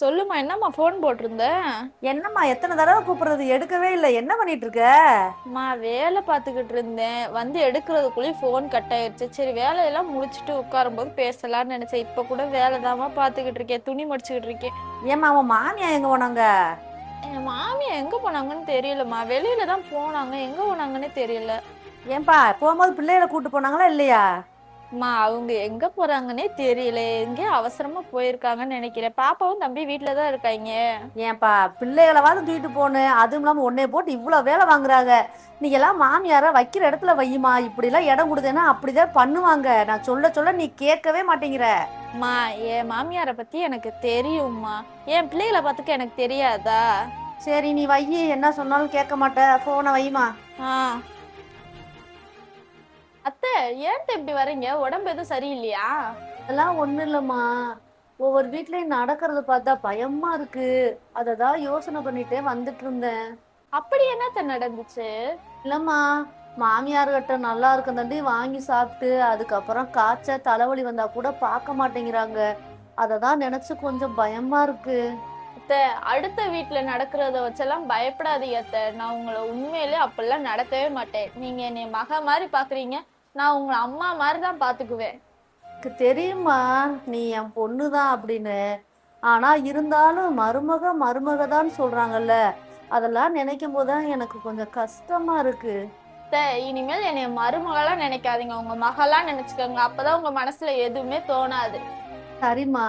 சொல்லுமா, என்னம்மா ஃபோன் போட்டிருந்த? என்னம்மா எத்தனை தடவை கூப்பிடுறது எடுக்கவே இல்லை, என்ன பண்ணிட்டு இருக்க? வேலை பார்த்துக்கிட்டு இருந்தேன். வந்து எடுக்கிறதுக்குள்ளேயும் ஃபோன் கட் ஆயிடுச்சு. சரி, வேலையெல்லாம் முடிச்சுட்டு உட்காரும்போது பேசலாம்னு நினைச்சேன். இப்ப கூட வேலை தாம்மா பார்த்துக்கிட்டு இருக்கேன். துணி மடிச்சுக்கிட்டு இருக்கேன். ஏம்மா அவன் மாமியா எங்க போனாங்க? என் மாமியா எங்க போனாங்கன்னு தெரியலம்மா. வெளியில தான் போனாங்க, எங்க போனாங்கன்னே தெரியல. ஏன்பா போகும்போது பிள்ளைகளை கூட்டு போனாங்களா இல்லையா? அவங்க எங்க போறாங்கன்னே தெரியல. எங்கேயோ அவசரமா போயிருக்காங்கன்னு நினைக்கிறேன். பாப்பாவும் தம்பி வீட்டுலதான் இருக்காங்க. ஏன்பா பிள்ளைகளைவாது தூக்கிட்டு போனேன், அதுவும் இல்லாம உன்னைய போட்டு இவ்வளவு வேலை வாங்குறாங்க. நீ எல்லாம் மாமியார வைக்கிற இடத்துல வையுமா, இப்படி எல்லாம் இடம் கொடுத்தேன்னா அப்படிதான் பண்ணுவாங்க. நான் சொல்ல சொல்ல நீ கேட்கவே மாட்டேங்கிற. மா, என் மாமியாரை பத்தி எனக்கு தெரியும்மா. என் பிள்ளைகளை பார்த்துக்க எனக்கு தெரியாதா? சரி நீ வையி, என்ன சொன்னாலும் கேட்க மாட்ட, போனை வையுமா. ஆ. அத்தை, ஏன்ட்ட இப்படி வர்றீங்க? உடம்பு எதுவும் சரியில்லையா? அதெல்லாம் ஒண்ணும் இல்லம்மா, ஒவ்வொரு வீட்லயும் நடக்கிறத பார்த்தா பயமா இருக்கு. அததான் யோசனை பண்ணிட்டே வந்துட்டு இருந்தேன். அப்படி என்னத்த நடந்துச்சு? இல்லம்மா, மாமியார்கிட்ட நல்லா இருக்கும் தண்டி வாங்கி சாப்பிட்டு அதுக்கப்புறம் காய்ச்ச தலைவலி வந்தா கூட பார்க்க மாட்டேங்கிறாங்க. அததான் நினைச்சு கொஞ்சம் பயமா இருக்கு. அத்தை, அடுத்த வீட்டுல நடக்கிறத வச்செல்லாம் பயப்படாதீங்க அத்தை. நான் உங்களை உண்மையிலே அப்படிலாம் நடத்தவே மாட்டேன். நீங்க என்னை மக மாதிரி பாக்குறீங்க, நான் உங்களை அம்மா மாதிரி தான் பாத்துக்குவேன். எனக்கு தெரியுமா, நீ என் பொண்ணுதான் அப்படின்னு. ஆனா இருந்தாலும் மருமக மருமகதான் சொல்றாங்கல்ல, அதெல்லாம் நினைக்கும் போதுதான் எனக்கு கொஞ்சம் கஷ்டமா இருக்கு. அத்தை, இனிமேல் என்னை மருமகளா நினைக்காதீங்க, உங்க மகளா நினைச்சுக்கோங்க. அப்பதான் உங்க மனசுல எதுவுமே தோணாது. சரிம்மா.